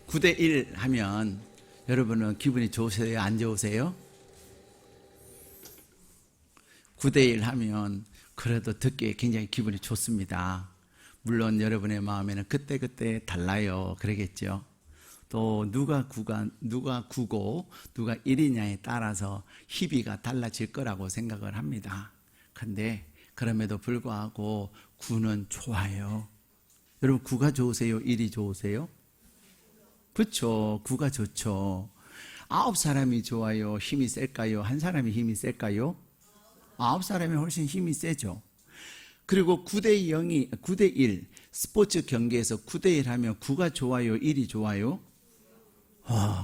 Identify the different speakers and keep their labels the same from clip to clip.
Speaker 1: 9대1 하면 여러분은 기분이 좋으세요? 안 좋으세요? 9대1 하면 그래도 듣기에 굉장히 기분이 좋습니다. 물론 여러분의 마음에는 그때그때 달라요. 그러겠죠. 또 누가 9고 누가 1이냐에 따라서 희비가 달라질 거라고 생각을 합니다. 근데 그럼에도 불구하고 9는 좋아요. 여러분 9가 좋으세요? 1이 좋으세요? 그렇죠. 9가 좋죠. 9사람이 좋아요? 힘이 셀까요? 한 사람이 힘이 셀까요? 9사람이 훨씬 힘이 세죠. 그리고 9대1 스포츠 경기에서 9대1 하면 9가 좋아요? 1이 좋아요?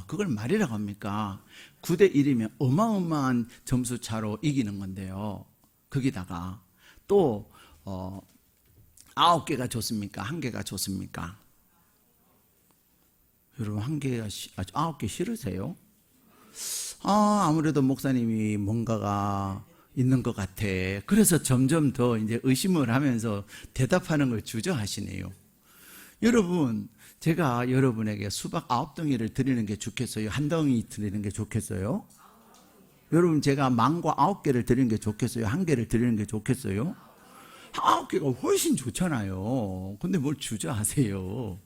Speaker 1: 그걸 말이라고 합니까? 9대1이면 어마어마한 점수 차로 이기는 건데요. 거기다가 또 9개가 좋습니까? 1개가 좋습니까? 여러분 9개 싫으세요? 아무래도 목사님이 뭔가가 있는 것 같아. 그래서 점점 더 이제 의심을 하면서 대답하는 걸 주저하시네요. 여러분, 제가 여러분에게 수박 9덩이를 드리는 게 좋겠어요? 한 덩이 드리는 게 좋겠어요? 여러분, 제가 망고 9개를 드리는 게 좋겠어요? 1개를 드리는 게 좋겠어요? 9개가 훨씬 좋잖아요. 근데 뭘 주저하세요?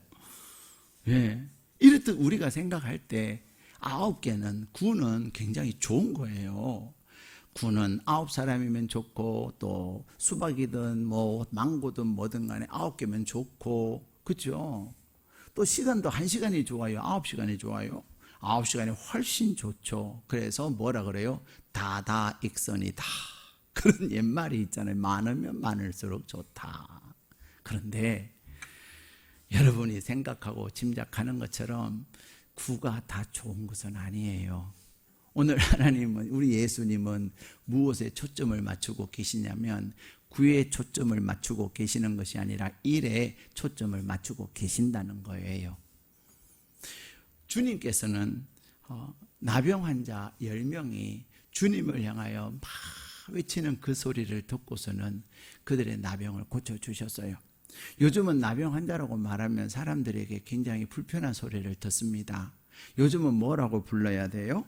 Speaker 1: 예. 이렇듯 우리가 생각할 때 9개는 9는 굉장히 좋은 거예요. 9는 9사람이면 좋고 또 수박이든 뭐 망고든 뭐든 간에 9개면 좋고, 그죠? 또 시간도 1시간이 좋아요? 9시간이 좋아요? 9시간이 훨씬 좋죠. 그래서 뭐라 그래요? 다다익선이다. 그런 옛말이 있잖아요. 많으면 많을수록 좋다. 그런데 여러분이 생각하고 짐작하는 것처럼 9가 다 좋은 것은 아니에요. 오늘 하나님은, 우리 예수님은 무엇에 초점을 맞추고 계시냐면 9에 초점을 맞추고 계시는 것이 아니라 1에 초점을 맞추고 계신다는 거예요. 주님께서는 나병 환자 10명이 주님을 향하여 막 외치는 그 소리를 듣고서는 그들의 나병을 고쳐주셨어요. 요즘은 나병 환자라고 말하면 사람들에게 굉장히 불편한 소리를 듣습니다. 요즘은 뭐라고 불러야 돼요?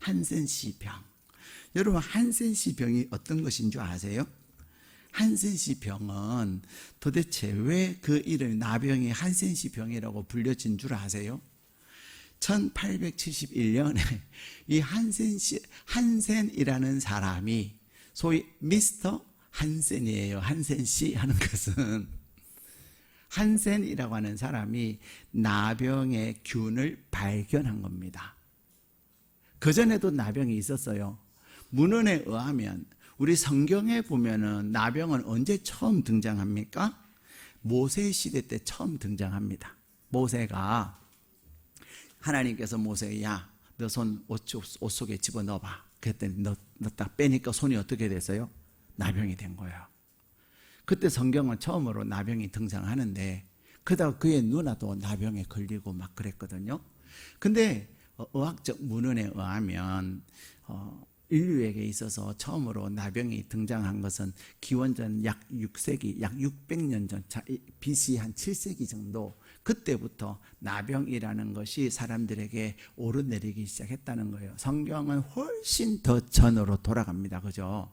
Speaker 1: 한센시 병. 여러분, 한센시 병이 어떤 것인 줄 아세요? 한센시 병은 도대체 왜 그 이름이 나병이 한센시 병이라고 불려진 줄 아세요? 1871년에 이 한센이라는 사람이 소위 미스터 한센이에요. 한센시 하는 것은 한센이라고 하는 사람이 나병의 균을 발견한 겁니다. 그전에도 나병이 있었어요. 문헌에 의하면 우리 성경에 보면은 나병은 언제 처음 등장합니까? 모세 시대 때 처음 등장합니다. 모세가 하나님께서 모세에 야, 너 손 옷 속에 집어넣어봐. 그랬더니 너 딱 빼니까 손이 어떻게 됐어요? 나병이 된 거예요. 그때 성경은 처음으로 나병이 등장하는데 그러다가 그의 누나도 나병에 걸리고 막 그랬거든요. 근데 의학적 문헌에 의하면 인류에게 있어서 처음으로 나병이 등장한 것은 기원전 약 6세기, 약 600년 전, BC 한 7세기 정도, 그때부터 나병이라는 것이 사람들에게 오르내리기 시작했다는 거예요. 성경은 훨씬 더 전으로 돌아갑니다. 그죠?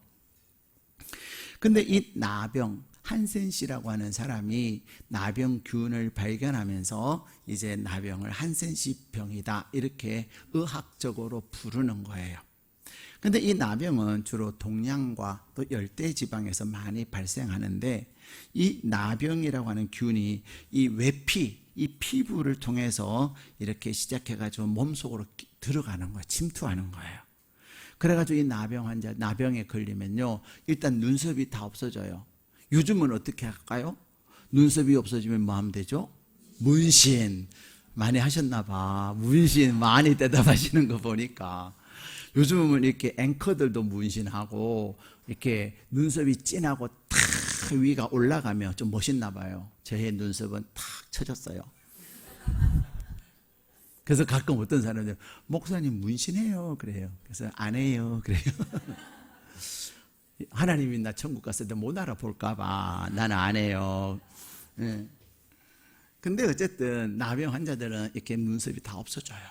Speaker 1: 근데 이 나병, 한센시라고 하는 사람이 나병균을 발견하면서 이제 나병을 한센시 병이다 이렇게 의학적으로 부르는 거예요. 근데 이 나병은 주로 동양과 또 열대 지방에서 많이 발생하는데 이 나병이라고 하는 균이 이 외피, 이 피부를 통해서 이렇게 시작해가지고 몸속으로 들어가는 거예요. 침투하는 거예요. 그래가지고 이 나병 환자, 나병에 걸리면요, 일단 눈썹이 다 없어져요. 요즘은 어떻게 할까요? 눈썹이 없어지면 뭐 하면 되죠? 문신. 많이 하셨나 봐. 문신 많이 대답하시는 거 보니까. 요즘은 이렇게 앵커들도 문신하고 이렇게 눈썹이 진하고 탁 위가 올라가면 좀 멋있나 봐요. 저의 눈썹은 탁 쳐졌어요. 그래서 가끔 어떤 사람들 목사님 문신해요 그래요. 그래서 안 해요 그래요. 하나님이 나 천국 갔을 때 못 알아볼까 봐 나는 안 해요. 예. 근데 어쨌든 나병 환자들은 이렇게 눈썹이 다 없어져요.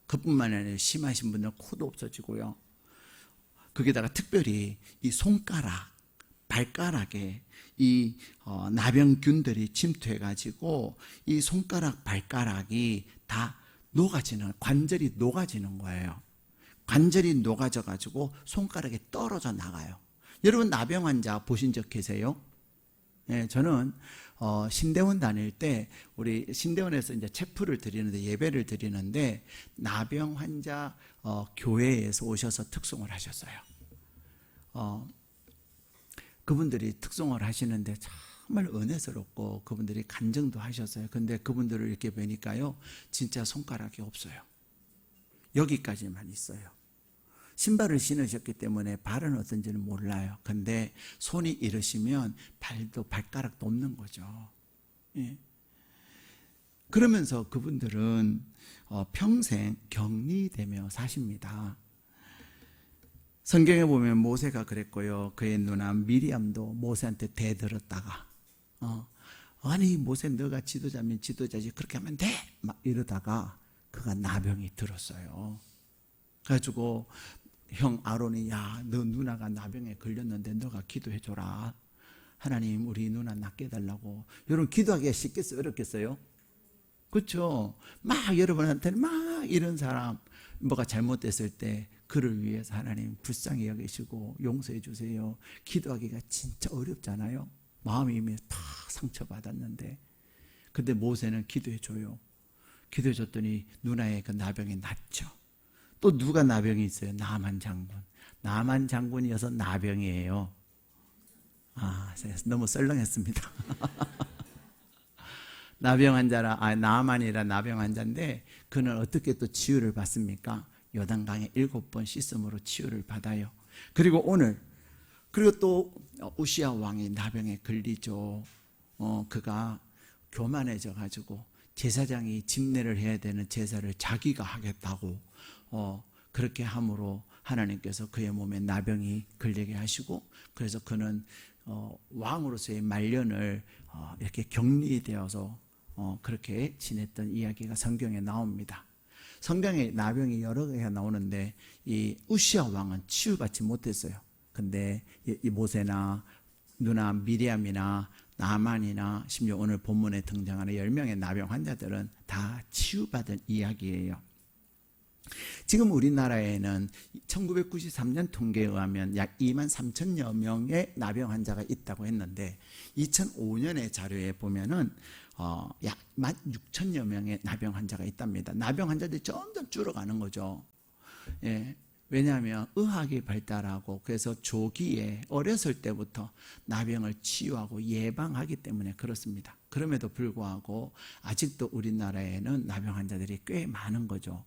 Speaker 1: 그뿐만 아니라 심하신 분들은 코도 없어지고요. 거기다가 특별히 이 손가락, 발가락에 이 나병균들이 침투해가지고 이 손가락, 발가락이 다 녹아지는, 관절이 녹아지는 거예요. 관절이 녹아져가지고 손가락이 떨어져 나가요. 여러분 나병 환자 보신 적 계세요? 네, 저는 신대원 다닐 때 우리 신대원에서 이제 체프를 드리는데 예배를 드리는데 나병 환자 교회에서 오셔서 특송을 하셨어요. 그분들이 특송을 하시는데 정말 은혜스럽고 그분들이 간증도 하셨어요. 근데 그분들을 이렇게 뵈니까요, 진짜 손가락이 없어요. 여기까지만 있어요. 신발을 신으셨기 때문에 발은 어떤지는 몰라요. 근데 손이 이러시면 발도 발가락도 없는 거죠. 예. 그러면서 그분들은 평생 격리되며 사십니다. 성경에 보면 모세가 그랬고요. 그의 누나 미리암도 모세한테 대들었다가 아니 모세 너가 지도자면 지도자지 그렇게 하면 돼! 막 이러다가 그가 나병이 들었어요. 그래가지고 형 아론이 야 너 누나가 나병에 걸렸는데 너가 기도해줘라. 하나님 우리 누나 낫게 해달라고. 여러분 기도하기가 쉽겠어요? 어렵겠어요? 그렇죠? 막 여러분한테는 막 이런 사람 뭐가 잘못됐을 때 그를 위해서 하나님 불쌍히 여기시고 용서해 주세요. 기도하기가 진짜 어렵잖아요. 마음이 이미 다 상처받았는데 근데 모세는 기도해 줘요. 기도해 줬더니 누나의 그 나병이 낫죠. 또 누가 나병이 있어요? 나만 장군. 나만 장군이어서 나병이에요. 너무 썰렁했습니다. 나병 환자라, 나만이라 나병 환자인데 그는 어떻게 또 치유를 받습니까? 요단강에 7번 씻음으로 치유를 받아요. 그리고 오늘 그리고 또 우시야 왕이 나병에 걸리죠. 그가 교만해져 가지고 제사장이 집례를 해야 되는 제사를 자기가 하겠다고 그렇게 함으로 하나님께서 그의 몸에 나병이 걸리게 하시고 그래서 그는 왕으로서의 말년을 이렇게 격리되어서 그렇게 지냈던 이야기가 성경에 나옵니다. 성경에 나병이 여러 개가 나오는데 이 우시야 왕은 치유받지 못했어요. 근데 이 모세나 누나 미리암이나 나만이나 심지어 오늘 본문에 등장하는 10명의 나병 환자들은 다 치유받은 이야기예요. 지금 우리나라에는 1993년 통계에 의하면 약 2만 3천여 명의 나병 환자가 있다고 했는데 2005년의 자료에 보면은 약 1만 6천여 명의 나병 환자가 있답니다. 나병 환자들이 점점 줄어가는 거죠. 예. 왜냐하면 의학이 발달하고 그래서 조기에 어렸을 때부터 나병을 치유하고 예방하기 때문에 그렇습니다. 그럼에도 불구하고 아직도 우리나라에는 나병 환자들이 꽤 많은 거죠.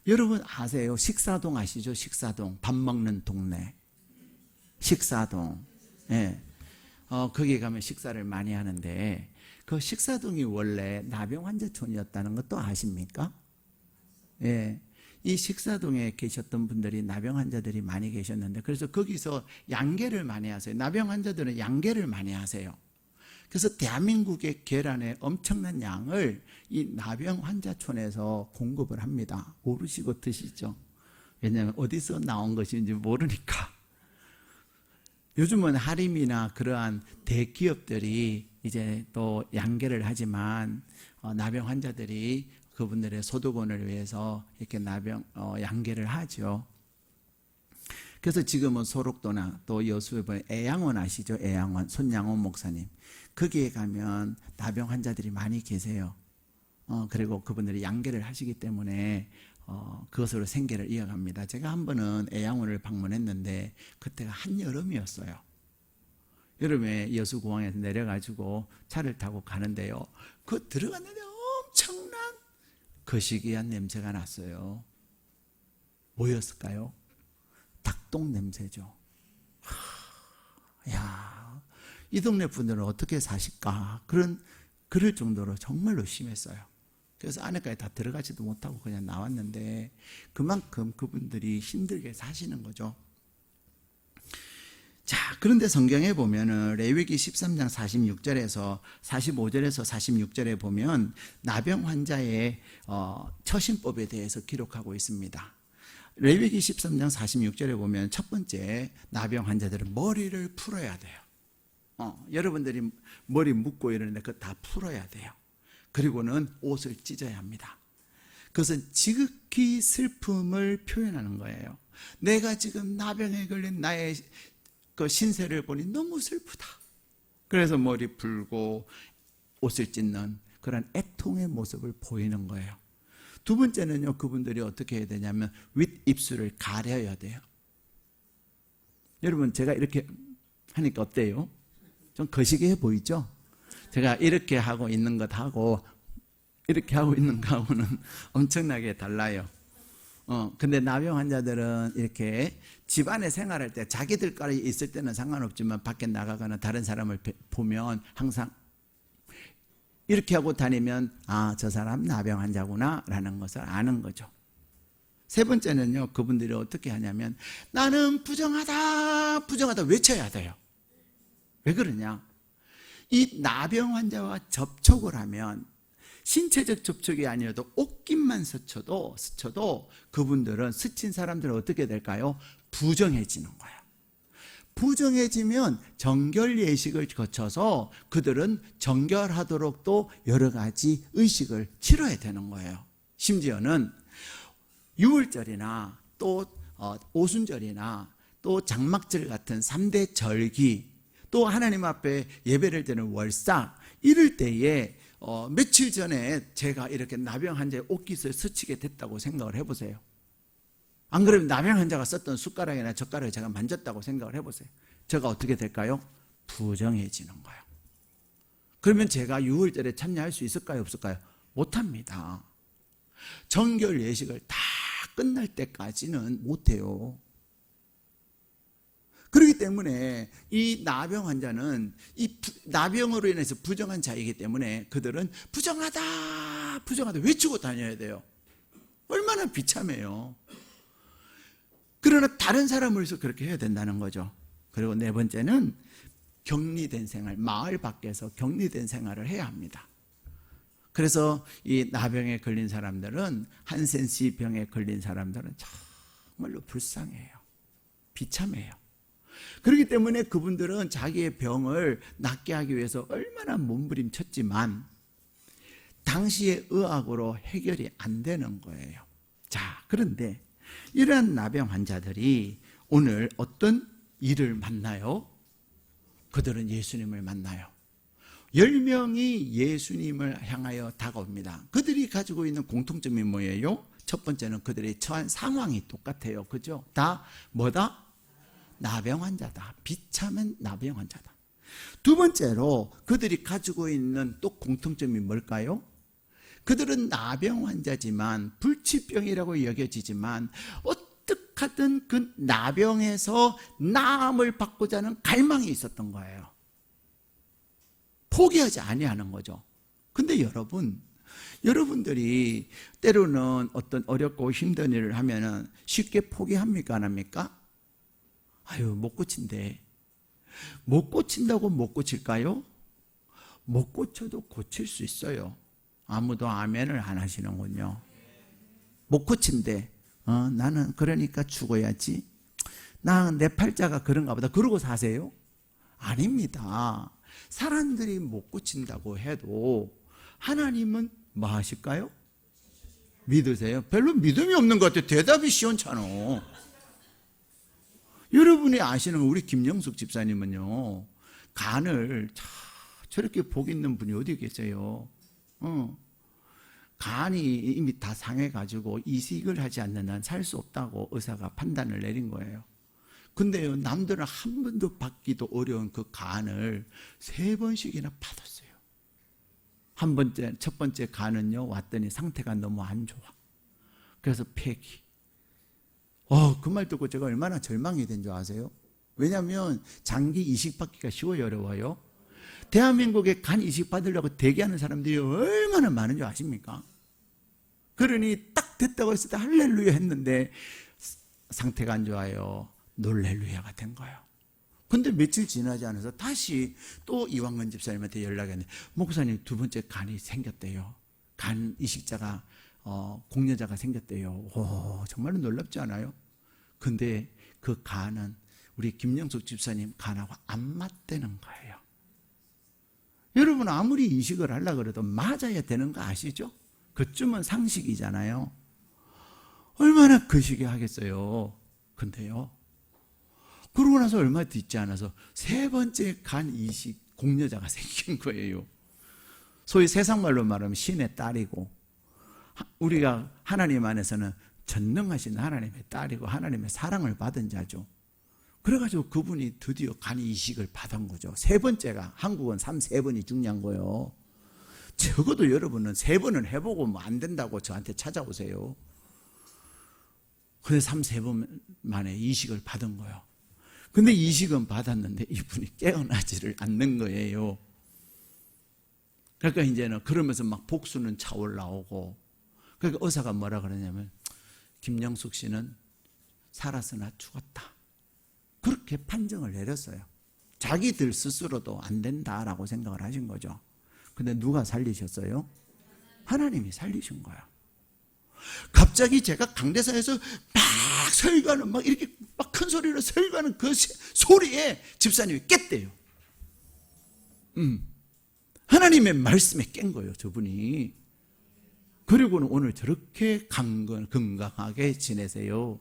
Speaker 1: 여러분 아세요? 식사동 아시죠? 식사동 밥 먹는 동네 식사동. 예. 거기 가면 식사를 많이 하는데 그 식사동이 원래 나병 환자촌이었다는 것도 아십니까? 예. 이 식사동에 계셨던 분들이 나병 환자들이 많이 계셨는데 그래서 거기서 양계를 많이 하세요. 나병 환자들은 양계를 많이 하세요. 그래서 대한민국의 계란의 엄청난 양을 이 나병 환자촌에서 공급을 합니다. 모르시고 드시죠? 왜냐하면 어디서 나온 것인지 모르니까. 요즘은 하림이나 그러한 대기업들이 이제 또 양계를 하지만 나병 환자들이 그분들의 소득원을 위해서 이렇게 양계를 하죠. 그래서 지금은 소록도나 또 여수에 보면 애양원 아시죠? 애양원 손양원 목사님 거기에 가면 나병 환자들이 많이 계세요. 그리고 그분들이 양계를 하시기 때문에 그것으로 생계를 이어갑니다. 제가 한 번은 애양원을 방문했는데 그때가 한여름이었어요. 여름에 여수공항에서 내려가지고 차를 타고 가는데요. 그 들어갔는데 엄청난 거시기한 냄새가 났어요. 뭐였을까요? 닭똥 냄새죠. 야, 이 동네 분들은 어떻게 사실까? 그럴 정도로 정말로 심했어요. 그래서 안에까지 다 들어가지도 못하고 그냥 나왔는데 그만큼 그분들이 힘들게 사시는 거죠. 자, 그런데 성경에 보면은 레위기 13장 46절에서 45절에서 46절에 보면 나병 환자의 처신법에 대해서 기록하고 있습니다. 레위기 13장 46절에 보면 첫 번째, 나병 환자들은 머리를 풀어야 돼요. 여러분들이 머리 묶고 이러는데 그거 다 풀어야 돼요. 그리고는 옷을 찢어야 합니다. 그것은 지극히 슬픔을 표현하는 거예요. 내가 지금 나병에 걸린 나의 그 신세를 보니 너무 슬프다. 그래서 머리 풀고 옷을 찢는 그런 애통의 모습을 보이는 거예요. 두 번째는요, 그분들이 어떻게 해야 되냐면 윗입술을 가려야 돼요. 여러분, 제가 이렇게 하니까 어때요? 좀 거시기해 보이죠? 제가 이렇게 하고 있는 것하고 이렇게 하고 있는 거하고는 엄청나게 달라요. 근데 나병 환자들은 이렇게 집안에 생활할 때 자기들까지 있을 때는 상관없지만 밖에 나가거나 다른 사람을 보면 항상 이렇게 하고 다니면 저 사람 나병 환자구나 라는 것을 아는 거죠. 세 번째는요, 그분들이 어떻게 하냐면 나는 부정하다 부정하다 외쳐야 돼요. 왜 그러냐? 이 나병 환자와 접촉을 하면 신체적 접촉이 아니어도 옷깃만 스쳐도 그분들은 스친 사람들은 어떻게 될까요? 부정해지는 거예요. 부정해지면 정결 예식을 거쳐서 그들은 정결하도록 또 여러 가지 의식을 치러야 되는 거예요. 심지어는 유월절이나 또 오순절이나 또 장막절 같은 3대 절기, 또 하나님 앞에 예배를 드리는 월삭, 이럴 때에 며칠 전에 제가 이렇게 나병 환자의 옷깃을 스치게 됐다고 생각을 해보세요. 안 그러면 나병 환자가 썼던 숟가락이나 젓가락을 제가 만졌다고 생각을 해보세요. 제가 어떻게 될까요? 부정해지는 거예요. 그러면 제가 유월절에 참여할 수 있을까요? 없을까요? 못합니다. 정결 예식을 다 끝날 때까지는 못해요. 그렇기 때문에 이 나병 환자는 이 나병으로 인해서 부정한 자이기 때문에 그들은 부정하다 부정하다 외치고 다녀야 돼요. 얼마나 비참해요. 그러나 다른 사람을 위해서 그렇게 해야 된다는 거죠. 그리고 네 번째는 격리된 생활, 마을 밖에서 격리된 생활을 해야 합니다. 그래서 이 나병에 걸린 사람들은, 한센시 병에 걸린 사람들은 정말로 불쌍해요. 비참해요. 그렇기 때문에 그분들은 자기의 병을 낫게 하기 위해서 얼마나 몸부림쳤지만 당시의 의학으로 해결이 안 되는 거예요. 자, 그런데 이러한 나병 환자들이 오늘 어떤 일을 만나요? 그들은 예수님을 만나요. 10명이 예수님을 향하여 다가옵니다. 그들이 가지고 있는 공통점이 뭐예요? 첫 번째는 그들의 처한 상황이 똑같아요. 그죠? 다 뭐다? 나병 환자다. 비참한 나병 환자다. 두 번째로 그들이 가지고 있는 또 공통점이 뭘까요? 그들은 나병 환자지만, 불치병이라고 여겨지지만 어떻게든 그 나병에서 나음을 받고자 하는 갈망이 있었던 거예요. 포기하지 아니하는 거죠. 근데 여러분들이 때로는 어떤 어렵고 힘든 일을 하면은 쉽게 포기합니까? 안 합니까? 아유, 못 고친대. 못 고친다고 못 고칠까요? 못 고쳐도 고칠 수 있어요. 아무도 아멘을 안 하시는군요. 못 고친대. 나는 그러니까 죽어야지. 내 팔자가 그런가 보다. 그러고 사세요? 아닙니다. 사람들이 못 고친다고 해도 하나님은 뭐 하실까요? 믿으세요? 별로 믿음이 없는 것 같아요. 대답이 시원찮아. 여러분이 아시는 우리 김영숙 집사님은요, 간을 저렇게 복 있는 분이 어디 계세요? 간이 이미 다 상해가지고 이식을 하지 않는 한 살 수 없다고 의사가 판단을 내린 거예요. 근데요, 남들은 한 번도 받기도 어려운 그 간을 3번씩이나 받았어요. 첫 번째 간은요, 왔더니 상태가 너무 안 좋아. 그래서 폐기. 그 말 듣고 제가 얼마나 절망이 된 줄 아세요? 왜냐하면 장기 이식 받기가 쉬워요, 어려워요? 대한민국에 간 이식 받으려고 대기하는 사람들이 얼마나 많은 줄 아십니까? 그러니 딱 됐다고 했을 때 할렐루야 했는데 상태가 안 좋아요. 놀렐루야가 된 거예요. 근데 며칠 지나지 않아서 다시 또 이완근 집사님한테 연락이 왔는데 목사님 두 번째 간이 생겼대요. 간 이식자가 공여자가 생겼대요. 오, 정말 놀랍지 않아요? 근데 그 간은 우리 김영숙 집사님 간하고 안 맞대는 거예요. 여러분 아무리 이식을 하려고 해도 맞아야 되는 거 아시죠? 그쯤은 상식이잖아요. 얼마나 거시기 하겠어요. 근데요, 그러고 나서 얼마 뒤지 않아서 세 번째 간 이식 공여자가 생긴 거예요. 소위 세상말로 말하면 신의 딸이고, 우리가 하나님 안에서는 전능하신 하나님의 딸이고 하나님의 사랑을 받은 자죠. 그래가지고 그분이 드디어 간 이식을 받은 거죠. 세 번째가, 한국은 3번이 중요한 거예요. 적어도 여러분은 3번은 해보고 뭐 안 된다고 저한테 찾아오세요. 그래서 3번 만에 이식을 받은 거예요. 근데 이식은 받았는데 이분이 깨어나지를 않는 거예요. 그러니까 이제는 그러면서 막 복수는 차올라오고, 그러니까 의사가 뭐라 그러냐면 김영숙 씨는 살았으나 죽었다, 그렇게 판정을 내렸어요. 자기들 스스로도 안 된다라고 생각을 하신 거죠. 근데 누가 살리셨어요? 하나님이 살리신 거야. 갑자기 제가 강대상에서 막 설교하는, 막 이렇게 막 큰 소리로 설교하는 그 소리에 집사님이 깼대요. 하나님의 말씀에 깬 거예요, 저분이. 그리고는 오늘 저렇게 건강하게 지내세요.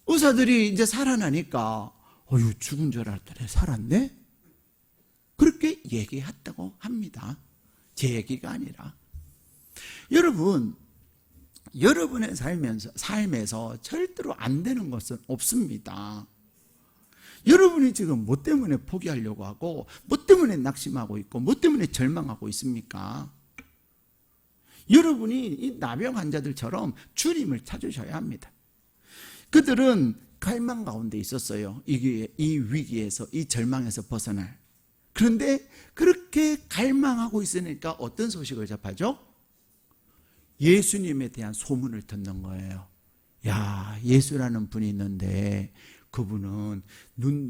Speaker 1: 의사들이 이제 살아나니까 어휴, 죽은 줄 알았더니 살았네? 그렇게 얘기했다고 합니다. 제 얘기가 아니라. 여러분, 여러분의 삶에서 절대로 안 되는 것은 없습니다. 여러분이 지금 뭐 때문에 포기하려고 하고, 뭐 때문에 낙심하고 있고, 뭐 때문에 절망하고 있습니까? 여러분이 이 나병 환자들처럼 주님을 찾으셔야 합니다. 그들은 갈망 가운데 있었어요. 이 위기에서, 이 절망에서 벗어날. 그런데 그렇게 갈망하고 있으니까 어떤 소식을 접하죠? 예수님에 대한 소문을 듣는 거예요. 야, 예수라는 분이 있는데 그분은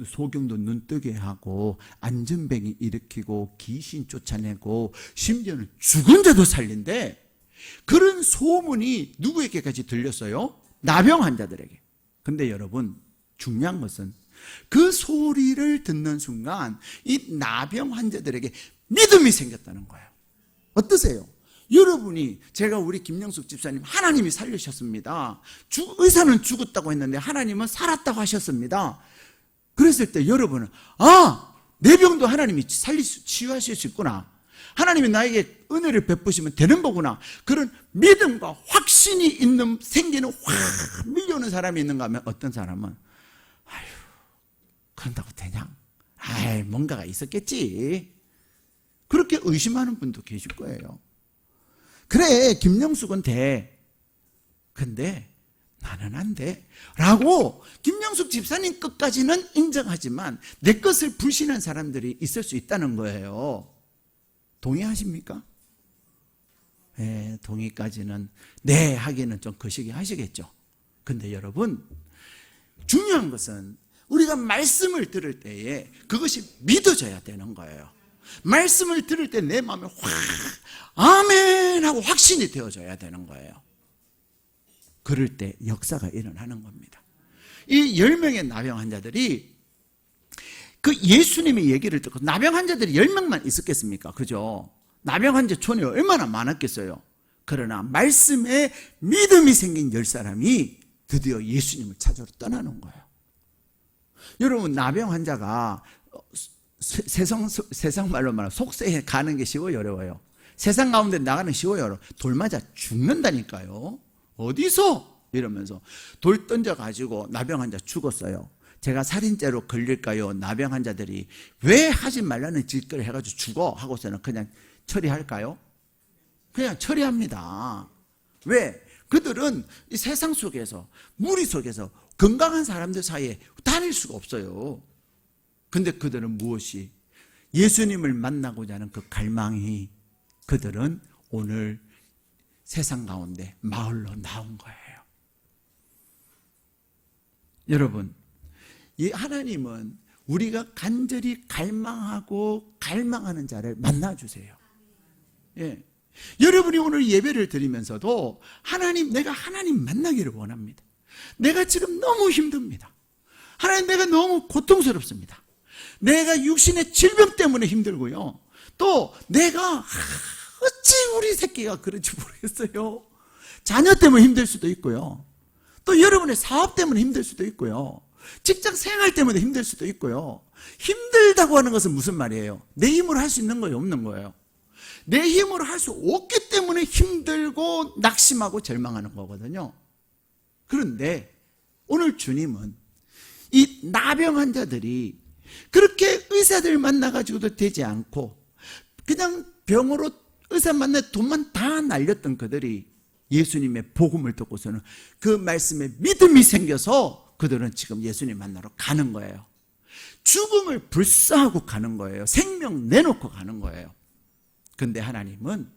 Speaker 1: 소경도 눈뜨게 하고 안전뱅이 일으키고 귀신 쫓아내고 심지어는 죽은 자도 살린대. 그런 소문이 누구에게까지 들렸어요? 나병 환자들에게. 근데 여러분, 중요한 것은 그 소리를 듣는 순간 이 나병 환자들에게 믿음이 생겼다는 거예요. 어떠세요? 여러분이, 제가 우리 김영숙 집사님 하나님이 살리셨습니다. 의사는 죽었다고 했는데 하나님은 살았다고 하셨습니다. 그랬을 때 여러분은 내 병도 하나님이 치유하실 수 있구나, 하나님이 나에게 은혜를 베푸시면 되는 거구나, 그런 믿음과 확신이 생기는 확 밀려오는 사람이 있는가 하면, 어떤 사람은 아휴, 그런다고 되냐, 뭔가가 있었겠지, 그렇게 의심하는 분도 계실 거예요. 그래, 김영숙은 돼. 근데 나는 안 돼. 라고 김영숙 집사님 끝까지는 인정하지만 내 것을 불신한 사람들이 있을 수 있다는 거예요. 동의하십니까? 네, 동의까지는 네 하기는 좀 거시기 하시겠죠. 근데 여러분, 중요한 것은 우리가 말씀을 들을 때에 그것이 믿어져야 되는 거예요. 말씀을 들을 때 내 마음에 확 아멘 하고 확신이 되어져야 되는 거예요. 그럴 때 역사가 일어나는 겁니다. 이 10명의 나병 환자들이 그 예수님의 얘기를 듣고, 나병 환자들이 10명만 있었겠습니까? 그죠? 나병 환자 촌이 얼마나 많았겠어요. 그러나 말씀에 믿음이 생긴 10사람이 드디어 예수님을 찾으러 떠나는 거예요. 여러분, 나병 환자가 세상 말로 말하면 속세에 가는 게 쉬워요, 어려워요? 세상 가운데 나가는 쉬워요, 어려워요? 돌 맞아 죽는다니까요. 어디서? 이러면서 돌 던져가지고 나병 환자 죽었어요. 제가 살인죄로 걸릴까요? 나병 환자들이 왜 하지 말라는 짓거리 해가지고 죽어 하고서는 그냥 처리할까요? 그냥 처리합니다. 왜? 그들은 이 세상 속에서, 무리 속에서 건강한 사람들 사이에 다닐 수가 없어요. 근데 그들은 무엇이? 예수님을 만나고자 하는 그 갈망이, 그들은 오늘 세상 가운데 마을로 나온 거예요. 여러분, 하나님은 우리가 간절히 갈망하는 자를 만나주세요. 예. 여러분이 오늘 예배를 드리면서도 내가 하나님 만나기를 원합니다. 내가 지금 너무 힘듭니다. 하나님, 내가 너무 고통스럽습니다. 내가 육신의 질병 때문에 힘들고요. 또 내가 어찌 우리 새끼가 그런지 모르겠어요. 자녀 때문에 힘들 수도 있고요. 또 여러분의 사업 때문에 힘들 수도 있고요. 직장 생활 때문에 힘들 수도 있고요. 힘들다고 하는 것은 무슨 말이에요? 내 힘으로 할 수 있는 거예요, 없는 거예요? 내 힘으로 할 수 없기 때문에 힘들고 낙심하고 절망하는 거거든요. 그런데 오늘 주님은 이 나병 환자들이 그렇게 의사들 만나가지고도 되지 않고 그냥 병으로 의사 만나 돈만 다 날렸던 그들이 예수님의 복음을 듣고서는 그 말씀에 믿음이 생겨서 그들은 지금 예수님 만나러 가는 거예요. 죽음을 불사하고 가는 거예요. 생명 내놓고 가는 거예요. 근데 하나님은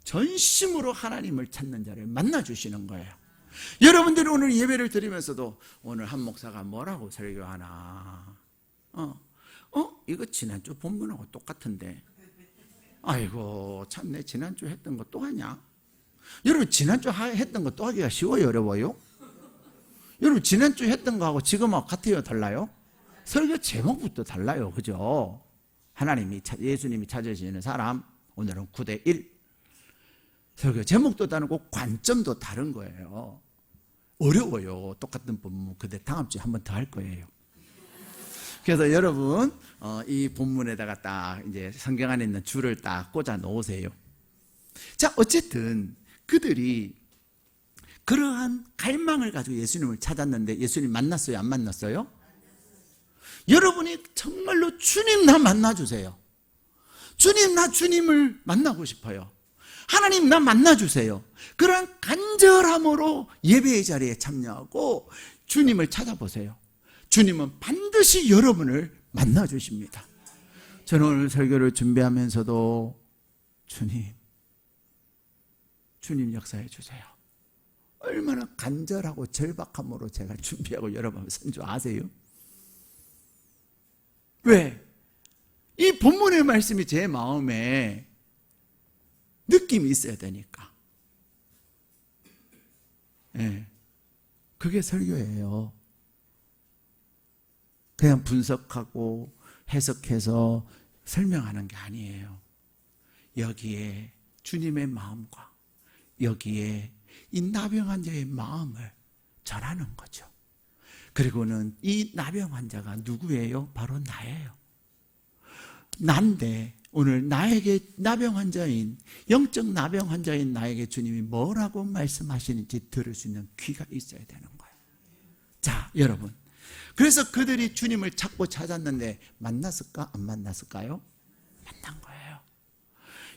Speaker 1: 전심으로 하나님을 찾는 자를 만나주시는 거예요. 여러분들이 오늘 예배를 드리면서도 오늘 한 목사가 뭐라고 설교하나, 이거 지난주 본문하고 똑같은데, 아이고 참 내 지난주 했던 거 또 하냐? 여러분, 지난주 했던 거 또 하기가 쉬워요, 어려워요? 여러분, 지난주 했던 거하고 지금하고 같아요, 달라요? 설교 제목부터 달라요, 그죠? 예수님이 찾으시는 사람, 오늘은 9대1. 설교 제목도 다르고 관점도 다른 거예요. 어려워요. 똑같은 본문. 근데 다음 주에 한 번 더 할 거예요. 그래서 여러분, 이 본문에다가 딱 이제 성경 안에 있는 줄을 딱 꽂아 놓으세요. 자, 어쨌든 그들이 그러한 갈망을 가지고 예수님을 찾았는데 예수님 만났어요, 안 만났어요? 여러분이 정말로 주님 나 만나주세요. 주님, 나 주님을 만나고 싶어요. 하나님, 나 만나주세요. 그런 간절함으로 예배의 자리에 참여하고 주님을 찾아보세요. 주님은 반드시 여러분을 만나주십니다. 저는 오늘 설교를 준비하면서도 주님 역사해 주세요. 얼마나 간절하고 절박함으로 제가 준비하고 여러분 선주 아세요? 왜? 이 본문의 말씀이 제 마음에 느낌이 있어야 되니까. 네. 그게 설교예요. 그냥 분석하고 해석해서 설명하는 게 아니에요. 여기에 주님의 마음과 여기에 이 나병 환자의 마음을 전하는 거죠. 그리고는 이 나병 환자가 누구예요? 바로 나예요. 난데 오늘 나에게 나병 환자인, 영적 나병 환자인 나에게 주님이 뭐라고 말씀하시는지 들을 수 있는 귀가 있어야 되는 거예요. 자, 여러분, 그래서 그들이 주님을 찾고 찾았는데 만났을까? 안 만났을까요? 만난 거예요.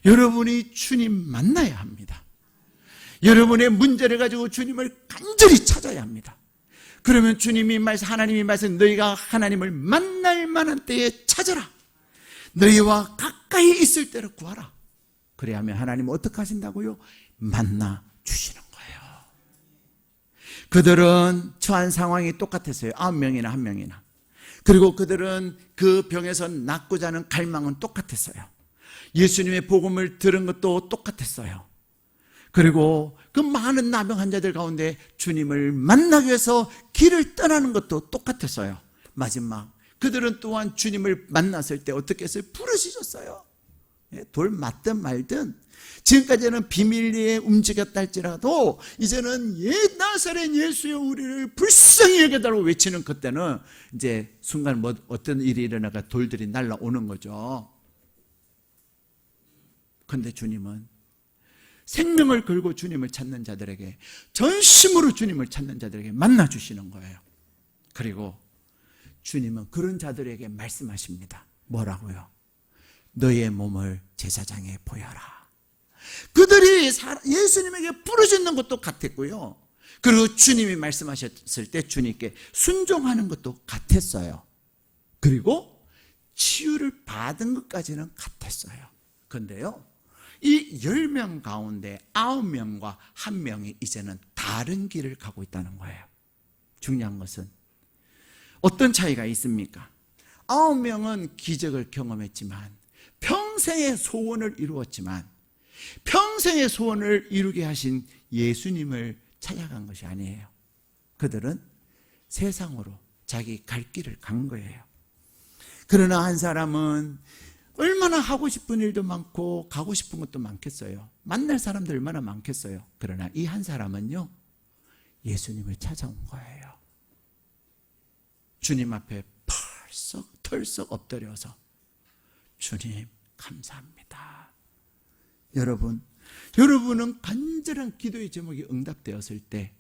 Speaker 1: 여러분이 주님 만나야 합니다. 여러분의 문제를 가지고 주님을 간절히 찾아야 합니다. 그러면 하나님이 말씀, 너희가 하나님을 만날 만한 때에 찾아라. 너희와 가까이 있을 때를 구하라. 그래야 하면 하나님은 어떻게 하신다고요? 만나 주시는 거예요. 그들은 처한 상황이 똑같았어요. 9명이나 1명이나. 그리고 그들은 그 병에서 낫고자 하는 갈망은 똑같았어요. 예수님의 복음을 들은 것도 똑같았어요. 그리고 그 많은 나병 환자들 가운데 주님을 만나기 위해서 길을 떠나는 것도 똑같았어요. 마지막 그들은 또한 주님을 만났을 때 어떻게 했어요? 부르짖었어요. 돌 맞든 말든 지금까지는 비밀리에 움직였다 할지라도 이제는 나사렛 예수여 우리를 불쌍히 여겨달라고 외치는 그때는 이제 순간 어떤 일이 일어나가 돌들이 날아오는 거죠. 그런데 주님은 생명을 걸고 주님을 찾는 자들에게, 전심으로 주님을 찾는 자들에게 만나주시는 거예요. 그리고 주님은 그런 자들에게 말씀하십니다. 뭐라고요? 너의 몸을 제사장에 보여라. 그들이 예수님에게 부르짖는 것도 같았고요. 그리고 주님이 말씀하셨을 때 주님께 순종하는 것도 같았어요. 그리고 치유를 받은 것까지는 같았어요. 그런데요, 이 10명 가운데 9명과 1명이 이제는 다른 길을 가고 있다는 거예요. 중요한 것은 어떤 차이가 있습니까? 9명은 기적을 경험했지만, 평생의 소원을 이루었지만, 평생의 소원을 이루게 하신 예수님을 찾아간 것이 아니에요. 그들은 세상으로 자기 갈 길을 간 거예요. 그러나 한 사람은 얼마나 하고 싶은 일도 많고 가고 싶은 것도 많겠어요. 만날 사람도 얼마나 많겠어요. 그러나 이 한 사람은요, 예수님을 찾아온 거예요. 주님 앞에 털썩 엎드려서 주님 감사합니다. 여러분은 간절한 기도의 제목이 응답되었을 때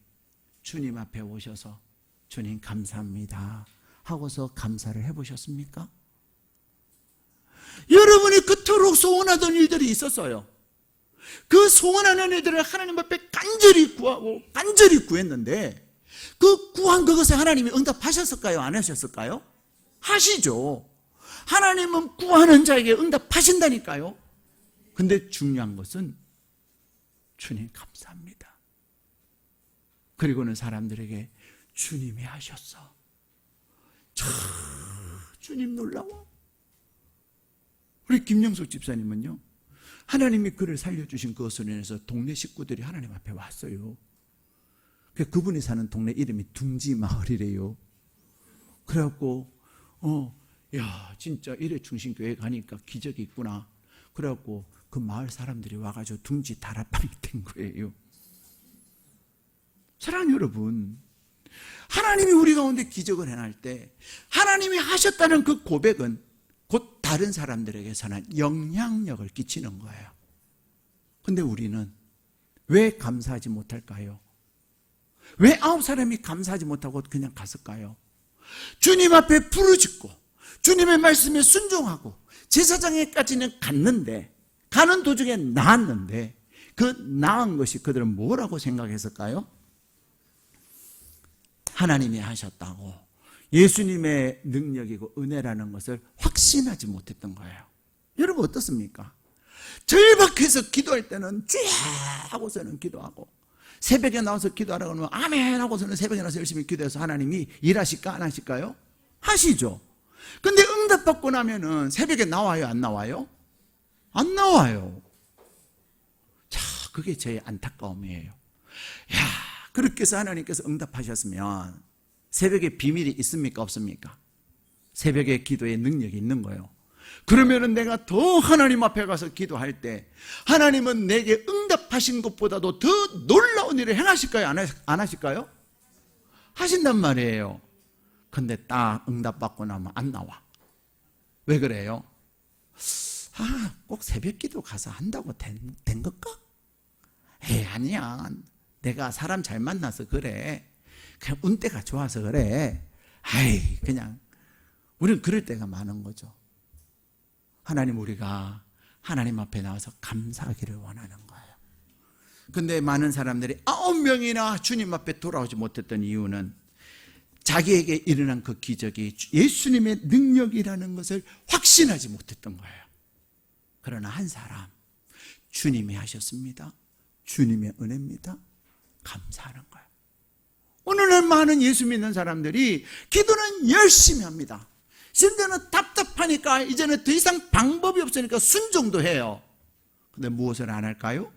Speaker 1: 주님 앞에 오셔서 주님 감사합니다 하고서 감사를 해보셨습니까? 여러분이 그토록 소원하던 일들이 있었어요. 그 소원하는 일들을 하나님 앞에 간절히 구하고 간절히 구했는데, 그 구한 그것에 하나님이 응답하셨을까요? 안 하셨을까요? 하시죠. 하나님은 구하는 자에게 응답하신다니까요. 근데 중요한 것은 주님 감사합니다. 그리고는 사람들에게 주님이 하셨어. 주님 놀라워. 우리 김영숙 집사님은요, 하나님이 그를 살려주신 그것으로 인해서 동네 식구들이 하나님 앞에 왔어요. 그분이 사는 동네 이름이 둥지마을이래요. 그래갖고 야 진짜 일회충신교회 가니까 기적이 있구나. 그래갖고 그 마을 사람들이 와가지고 둥지 다락방이 된 거예요. 사랑하는 여러분, 하나님이 우리 가운데 기적을 행할 때 하나님이 하셨다는 그 고백은 곧 다른 사람들에게서는 영향력을 끼치는 거예요. 근데 우리는 왜 감사하지 못할까요? 왜 9사람이 감사하지 못하고 그냥 갔을까요? 주님 앞에 부르짖고 주님의 말씀에 순종하고 제사장에까지는 갔는데, 가는 도중에 나았는데, 그 나은 것이 그들은 뭐라고 생각했을까요? 하나님이 하셨다고, 예수님의 능력이고 은혜라는 것을 확신하지 못했던 거예요. 여러분 어떻습니까? 절박해서 기도할 때는 주야 하고서는 기도하고, 새벽에 나와서 기도하라고 하면 아멘 하고서는 새벽에 나와서 열심히 기도해서 하나님이 일하실까 안 하실까요? 하시죠. 근데 응답받고 나면은 새벽에 나와요 안 나와요? 안 나와요. 자, 그게 제 안타까움이에요. 야, 그렇게 해서 하나님께서 응답하셨으면 새벽에 비밀이 있습니까 없습니까? 새벽에 기도에 능력이 있는 거예요. 그러면은 내가 더 하나님 앞에 가서 기도할 때 하나님은 내게 응답하신 것보다도 더 놀라운 일을 행하실까요? 안 하실까요? 하신단 말이에요. 근데 딱 응답받고 나면 안 나와. 왜 그래요? 꼭 새벽 기도 가서 한다고 된 것까? 아니야. 내가 사람 잘 만나서 그래. 그냥 운때가 좋아서 그래. 그냥 우리는 그럴 때가 많은 거죠. 하나님, 우리가 하나님 앞에 나와서 감사하기를 원하는 거예요. 근데 많은 사람들이 9명이나 주님 앞에 돌아오지 못했던 이유는 자기에게 일어난 그 기적이 예수님의 능력이라는 것을 확신하지 못했던 거예요. 그러나 한 사람, 주님이 하셨습니다. 주님의 은혜입니다. 감사하는 거예요. 오늘날 많은 예수 믿는 사람들이 기도는 열심히 합니다. 심지어는 답답하니까 이제는 더 이상 방법이 없으니까 순종도 해요. 근데 무엇을 안 할까요?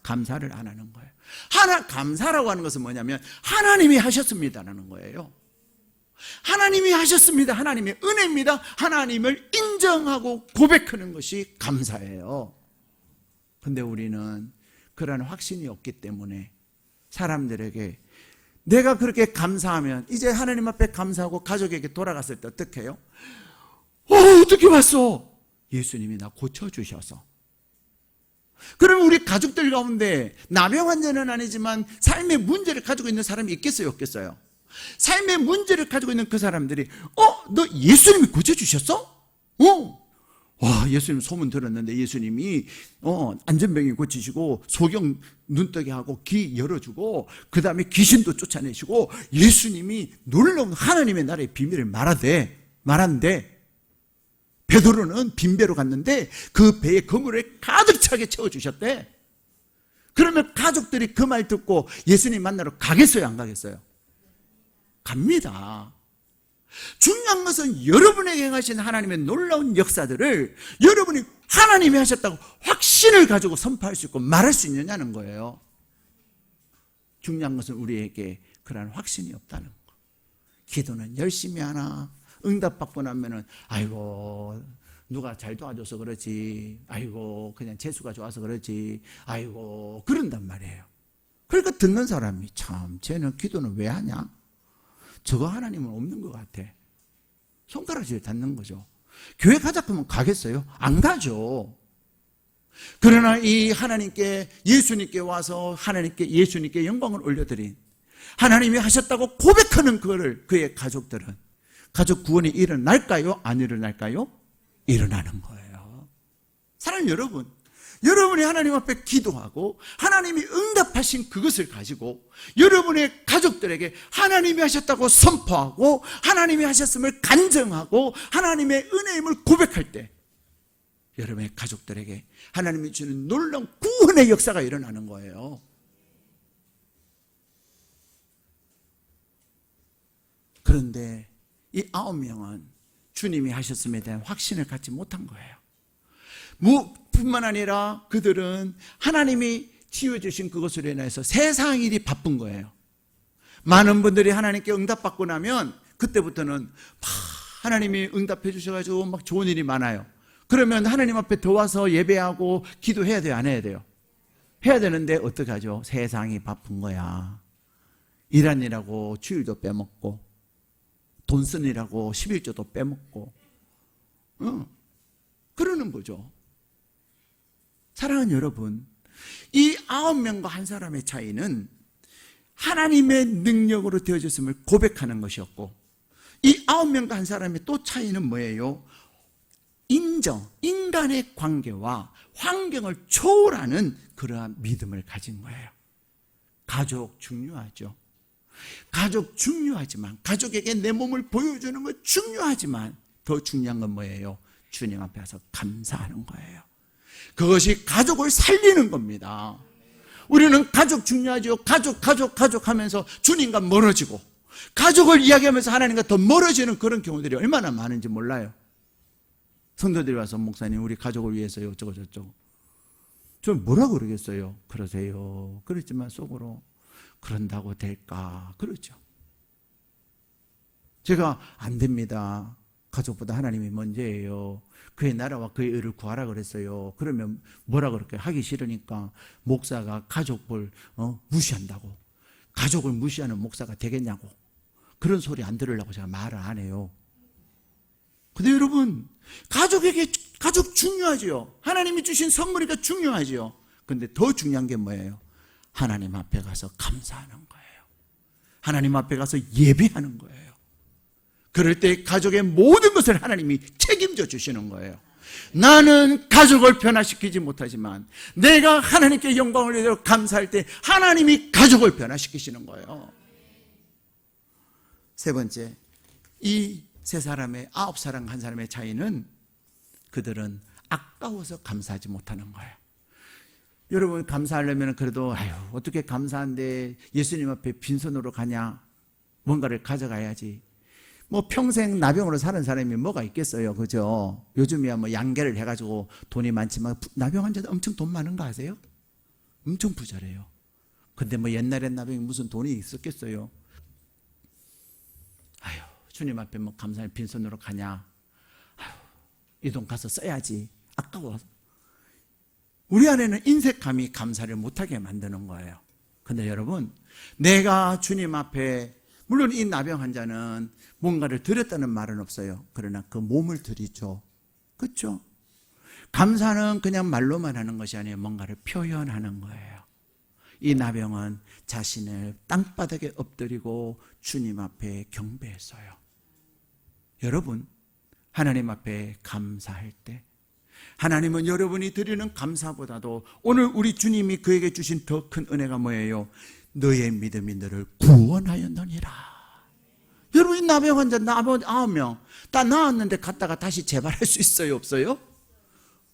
Speaker 1: 감사를 안 하는 거예요. 감사라고 하는 것은 뭐냐면 하나님이 하셨습니다라는 거예요. 하나님이 하셨습니다. 하나님의 은혜입니다. 하나님을 인정하고 고백하는 것이 감사예요. 근데 우리는 그런 확신이 없기 때문에 사람들에게 내가 그렇게 감사하면 이제 하나님 앞에 감사하고 가족에게 돌아갔을 때 어떻게 해요? 어떻게 왔어? 예수님이 나 고쳐주셔서. 그러면 우리 가족들 가운데 나병 환자는 아니지만 삶의 문제를 가지고 있는 사람이 있겠어요 없겠어요? 삶의 문제를 가지고 있는 그 사람들이 너 예수님이 고쳐주셨어? 와, 예수님 소문 들었는데 예수님이 안전병이 고치시고 소경 눈뜨게 하고 귀 열어주고 그 다음에 귀신도 쫓아내시고 예수님이 놀라운 하나님의 나라의 비밀을 말한대. 베드로는 빈배로 갔는데 그 배에 그물을 가득 차게 채워주셨대. 그러면 가족들이 그 말 듣고 예수님 만나러 가겠어요 안 가겠어요? 갑니다. 중요한 것은 여러분에게 행하신 하나님의 놀라운 역사들을 여러분이 하나님이 하셨다고 확신을 가지고 선포할 수 있고 말할 수 있느냐는 거예요. 중요한 것은 우리에게 그러한 확신이 없다는 거. 기도는 열심히 하나 응답받고 나면은 아이고 누가 잘 도와줘서 그러지, 아이고 그냥 재수가 좋아서 그러지, 아이고 그런단 말이에요. 그러니까 듣는 사람이 참 쟤는 기도는 왜 하냐? 저거 하나님은 없는 것 같아. 손가락질 닿는 거죠. 교회 가자 그러면 가겠어요? 안 가죠. 그러나 이 하나님께, 예수님께 와서 하나님께, 예수님께 영광을 올려드린, 하나님이 하셨다고 고백하는 그거를 그의 가족들은, 가족 구원이 일어날까요? 안 일어날까요? 일어나는 거예요. 사랑하는 여러분, 여러분이 하나님 앞에 기도하고 하나님이 응답하신 그것을 가지고 여러분의 가족들에게 하나님이 하셨다고 선포하고 하나님이 하셨음을 간증하고 하나님의 은혜임을 고백할 때 여러분의 가족들에게 하나님이 주는 놀라운 구원의 역사가 일어나는 거예요. 그런데 이 9명은 주님이 하셨음에 대한 확신을 갖지 못한 거예요. 뿐만 아니라 그들은 하나님이 지어주신 그것으로 인해서 세상 일이 바쁜 거예요. 많은 분들이 하나님께 응답받고 나면 그때부터는 막 하나님이 응답해 주셔가지고 막 좋은 일이 많아요. 그러면 하나님 앞에 더 와서 예배하고 기도해야 돼요? 안 해야 돼요? 해야 되는데 어떻게 하죠? 세상이 바쁜 거야. 일한 일하고 주일도 빼먹고 돈 쓰느라고 11조도 빼먹고 그러는 거죠. 사랑하는 여러분, 이 9명과 한 사람의 차이는 하나님의 능력으로 되어졌음을 고백하는 것이었고, 이 9명과 한 사람의 또 차이는 뭐예요? 인정, 인간의 관계와 환경을 초월하는 그러한 믿음을 가진 거예요. 가족 중요하죠. 가족 중요하지만, 가족에게 내 몸을 보여주는 건 중요하지만 더 중요한 건 뭐예요? 주님 앞에 와서 감사하는 거예요. 그것이 가족을 살리는 겁니다. 우리는 가족 중요하죠. 가족 하면서 주님과 멀어지고 가족을 이야기하면서 하나님과 더 멀어지는 그런 경우들이 얼마나 많은지 몰라요. 성도들이 와서 목사님 우리 가족을 위해서요 어쩌고 저쩌고. 좀 뭐라 그러겠어요? 그러세요. 그렇지만 속으로 그런다고 될까? 그러죠. 제가 안 됩니다. 가족보다 하나님이 먼저예요. 그의 나라와 그의 의를 구하라 그랬어요. 그러면 뭐라 그럴까요? 하기 싫으니까 목사가 가족을 무시한다고. 가족을 무시하는 목사가 되겠냐고. 그런 소리 안 들으려고 제가 말을 안 해요. 근데 여러분, 가족에게 가족 중요하지요. 하나님이 주신 선물이니까 중요하지요. 근데 더 중요한 게 뭐예요? 하나님 앞에 가서 감사하는 거예요. 하나님 앞에 가서 예배하는 거예요. 그럴 때 가족의 모든 것을 하나님이 책임져 주시는 거예요. 나는 가족을 변화시키지 못하지만 내가 하나님께 영광을 올려 감사할 때 하나님이 가족을 변화시키시는 거예요. 세 번째, 이 세 사람의 9사람 한 사람의 차이는 그들은 아까워서 감사하지 못하는 거예요. 여러분 감사하려면 그래도 어떻게 감사한데 예수님 앞에 빈손으로 가냐? 뭔가를 가져가야지. 뭐 평생 나병으로 사는 사람이 뭐가 있겠어요, 그죠? 요즘이야 뭐 양계를 해가지고 돈이 많지만 나병 환자들 엄청 돈 많은 거 아세요? 엄청 부자래요. 근데 뭐 옛날엔 나병이 무슨 돈이 있었겠어요? 주님 앞에 뭐 감사할 빈손으로 가냐? 이 돈 가서 써야지. 아까워. 우리 안에는 인색함이 감사를 못하게 만드는 거예요. 근데 여러분, 내가 주님 앞에, 물론 이 나병 환자는 뭔가를 드렸다는 말은 없어요. 그러나 그 몸을 드리죠. 그렇죠? 감사는 그냥 말로만 하는 것이 아니에요. 뭔가를 표현하는 거예요. 이 나병은 자신을 땅바닥에 엎드리고 주님 앞에 경배했어요. 여러분, 하나님 앞에 감사할 때 하나님은 여러분이 드리는 감사보다도 오늘 우리 주님이 그에게 주신 더 큰 은혜가 뭐예요? 너의 믿음이 너를 구원하였느니라. 여러분, 이 나병 환자 9명 다 나았는데 갔다가 다시 재발할 수 있어요, 없어요?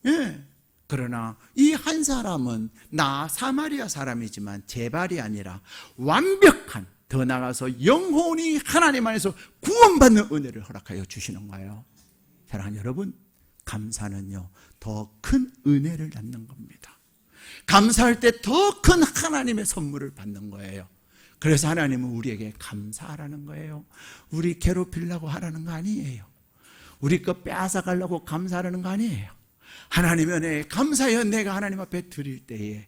Speaker 1: 예. 그러나 이 한 사람은 사마리아 사람이지만 재발이 아니라 완벽한, 더 나아가서 영혼이 하나님 안에서 구원받는 은혜를 허락하여 주시는 거예요. 사랑하는 여러분, 감사는요 더 큰 은혜를 낳는 겁니다. 감사할 때 더 큰 하나님의 선물을 받는 거예요. 그래서 하나님은 우리에게 감사하라는 거예요. 우리 괴롭히려고 하라는 거 아니에요. 우리 거 빼앗아가려고 감사하라는 거 아니에요. 하나님의 은혜에 감사하여 내가 하나님 앞에 드릴 때에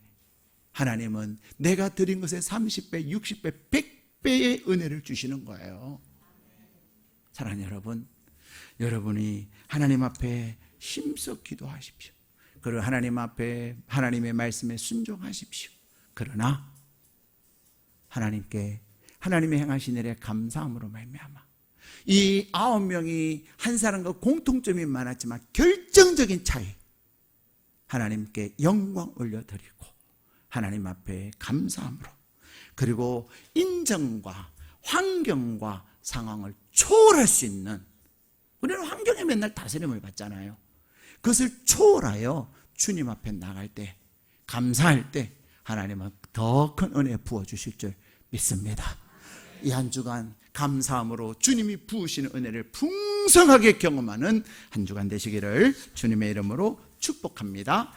Speaker 1: 하나님은 내가 드린 것에 30배, 60배, 100배의 은혜를 주시는 거예요. 사랑하는 여러분, 여러분이 하나님 앞에 힘써 기도하십시오. 그리고 하나님 앞에 하나님의 말씀에 순종하십시오. 그러나 하나님께 하나님의 행하신 일에 감사함으로 말미암아 이 9명이 한 사람과 공통점이 많았지만 결정적인 차이, 하나님께 영광 올려드리고 하나님 앞에 감사함으로, 그리고 인정과 환경과 상황을 초월할 수 있는, 우리는 환경에 맨날 다스림을 받잖아요. 그것을 초월하여 주님 앞에 나갈 때, 감사할 때 하나님은 더 큰 은혜 부어주실 줄 믿습니다. 이 한 주간 감사함으로 주님이 부으시는 은혜를 풍성하게 경험하는 한 주간 되시기를 주님의 이름으로 축복합니다.